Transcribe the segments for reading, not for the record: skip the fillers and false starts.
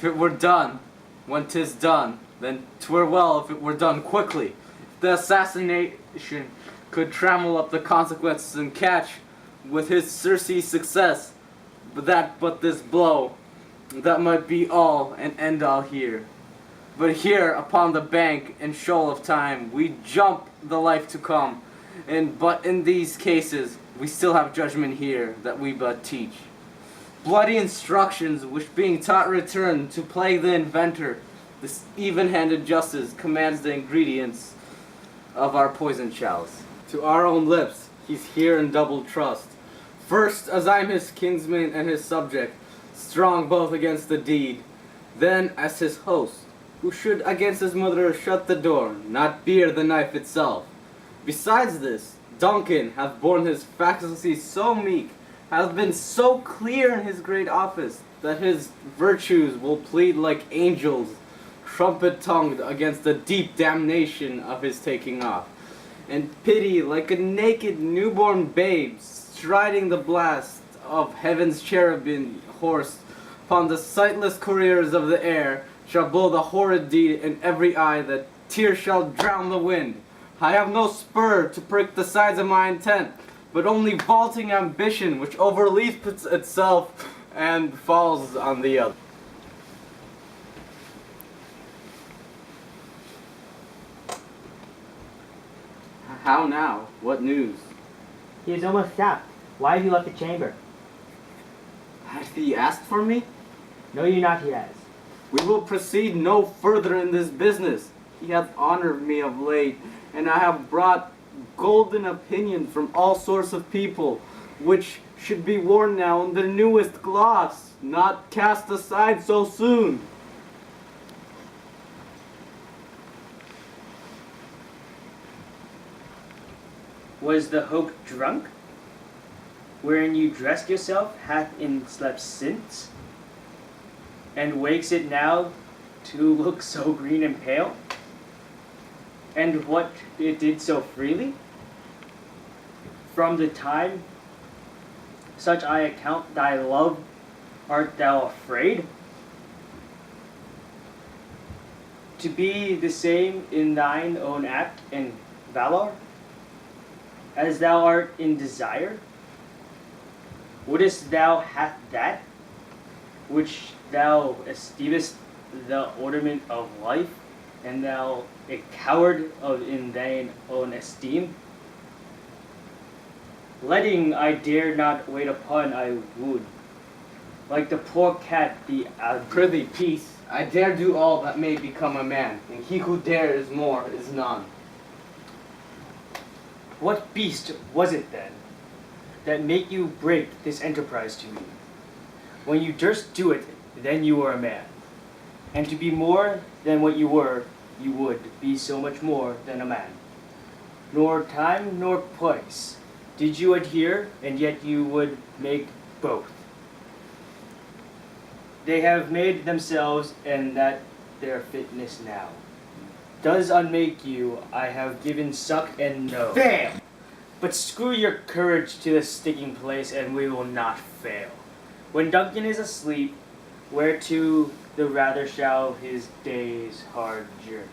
it were done, when 'tis done, then 'twere well if it were done quickly. If the assassination could trammel up the consequences and catch, with his surcease success, but this blow, that might be all and end all here. But here, upon the bank and shoal of time, we jump the life to come, but in these cases, we still have judgment here that we but teach. Bloody instructions, which being taught return to plague the inventor, this even-handed justice commands the ingredients of our poison chalice. To our own lips, he's here in double trust. First, as I'm his kinsman and his subject, strong both against the deed. Then, as his host, who should against his mother shut the door, not bear the knife itself. Besides this, Duncan hath borne his faculties so meek, hath been so clear in his great office, that his virtues will plead like angels, trumpet-tongued against the deep damnation of his taking off, and pity like a naked newborn babe, striding the blast of heaven's cherubim horse upon the sightless couriers of the air, shall blow the horrid deed in every eye, that tears shall drown the wind. I have no spur to prick the sides of my intent, but only vaulting ambition, which overleaps itself and falls on the other. How now? What news? He is almost stopped. Why have you left the chamber? Hath he asked for me? Know you not he has. We will proceed no further in this business. He hath honored me of late, and I have brought golden opinion from all sorts of people, which should be worn now in their newest gloss, not cast aside so soon. Was the hope drunk, wherein you dressed yourself, hath slept since, and wakes it now to look so green and pale? And what it did so freely? From the time such I account thy love, art thou afraid? To be the same in thine own act and valor, as thou art in desire? Wouldst thou have that which thou esteemest the ornament of life, and thou a coward in thine own esteem? Letting I dare not wait upon, I would, like the poor cat the Prithee, peace. I dare do all that may become a man, and he who dares more is none. What beast was it then that made you break this enterprise to me? When you durst do it, then you were a man. And to be more than what you were, you would be so much more than a man. Nor time nor place did you adhere, and yet you would make both. They have made themselves, and that their fitness now does unmake you. I have given suck and no. Fail! But screw your courage to the sticking place, and we will not fail. When Duncan is asleep, whereto the rather shall his day's hard journey.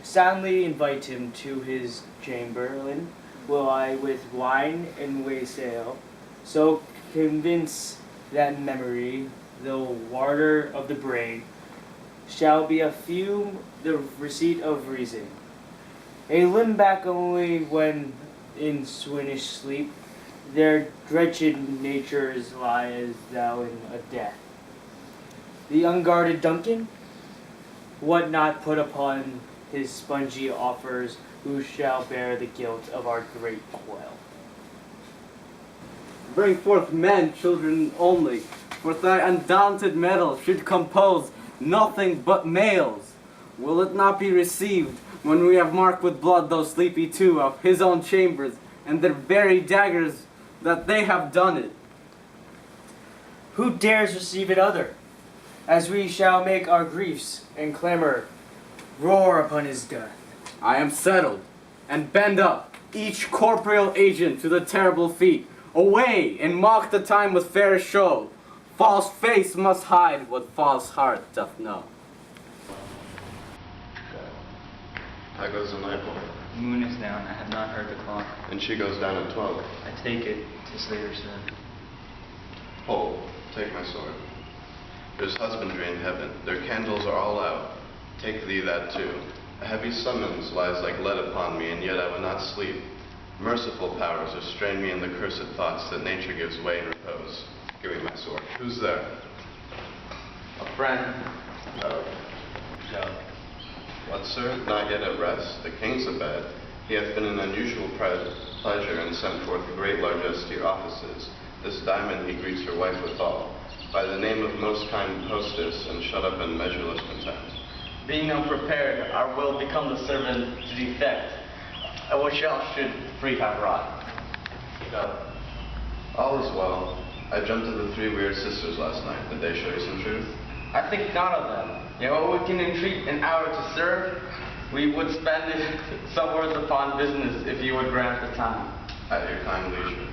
Soundly invite him to his chamberlain, will I with wine and wassail, so convince that memory, though water of the brain, shall be a fume the receipt of reason. A limb back only when in swinish sleep, their wretched natures lie as thou in a death. The unguarded Duncan, what not put upon his spongy offers, who shall bear the guilt of our great quail? Bring forth men, children only, for thy undaunted metal should compose nothing but males. Will it not be received when we have marked with blood those sleepy two of his own chambers, and their very daggers that they have done it? Who dares receive it other? As we shall make our griefs and clamor roar upon his death. I am settled, and bend up each corporeal agent to the terrible feat. Away, and mock the time with fair show. false face must hide what false heart doth know. How goes the night, boy? The moon is down. I have not heard the clock. And she goes down at 12. I take it. 'Tis later still. Hold, take my sword. There's husbandry in heaven. Their candles are all out. Take thee that too. A heavy summons lies like lead upon me, and yet I would not sleep. Merciful powers restrain me in the cursed thoughts that nature gives way in repose. Give me my sword. Who's there? A friend. Oh. What, sir? Not yet at rest? The king's abed. He hath been an unusual pleasure, and sent forth great largesse to your offices. This diamond he greets your wife withal, by the name of most kind hostess, and shut up in measureless content. Being unprepared, our will become the servant to defect, which else should free have wrought. All is well. I dreamt of the 3 weird sisters last night. Did they show you some truth? I think none of them. Yet what we can entreat an hour to serve, we would spend it somewhere upon business if you would grant the time. At your kind leisure.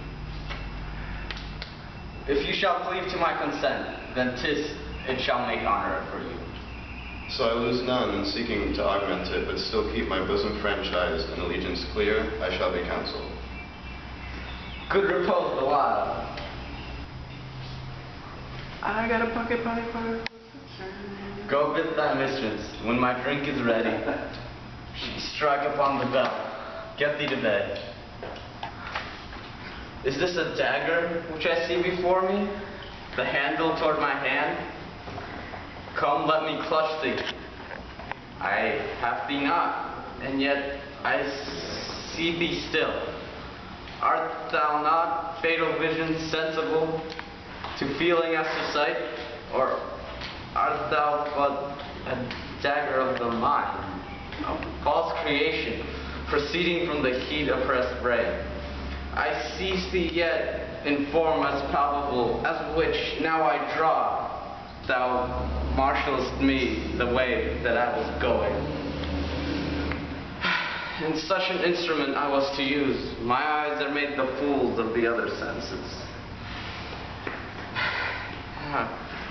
If you shall cleave to my consent, then it shall make honor for you. So I lose none in seeking to augment it, but still keep my bosom franchised and allegiance clear, I shall be counseled. Good repose the while. I got a pocket party. Go with thy mistress. When my drink is ready, strike upon the bell. Get thee to bed. Is this a dagger which I see before me? The handle toward my hand? Come, let me clutch thee. I have thee not, and yet I see thee still. Art thou not, fatal vision, sensible to feeling as to sight? Or art thou but a dagger of the mind, a false creation, proceeding from the heat oppressed brain? I seize thee yet in form as palpable, as which now I draw. Thou marshallest me the way that I was going. In such an instrument I was to use, my eyes are made the fools of the other senses.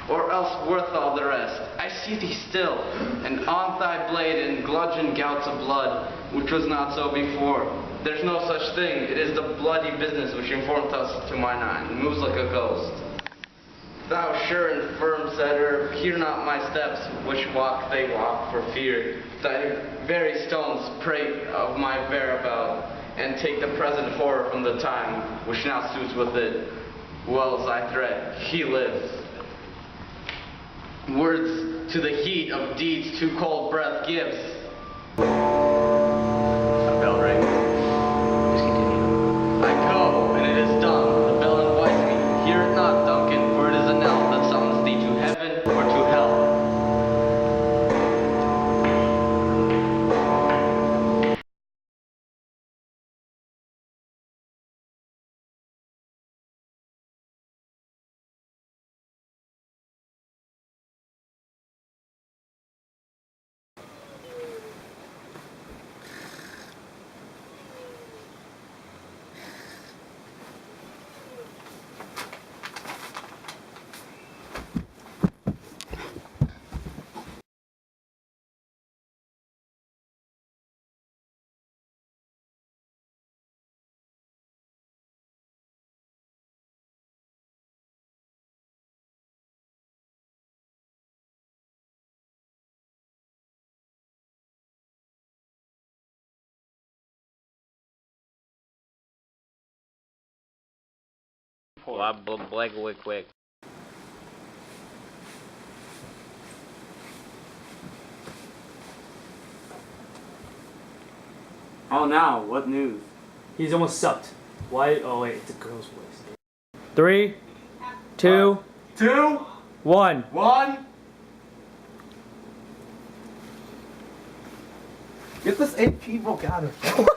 Or else worth all the rest. I see thee still, and on thy blade in bludgeon gouts of blood, which was not so before. There's no such thing. It is the bloody business which informed us to my nine. Moves like a ghost. Thou sure and firm setter, hear not my steps, which walk they walk for fear. Thy very stones prate of my whereabout, and take the present horror from the time which now suits with it. Well as I threat, he lives. Words to the heat of deeds too cold breath gives. A bell rings. I go, and it is done. The bell invites me. Hear it not, Duncan, for it is a knell that summons thee to heaven or to hell. Black quick. Oh, now, what news? He's almost sucked. Why? Oh wait, it's a girl's voice. 3, 2, 2, 1. 1. Get this AP book out of here. What?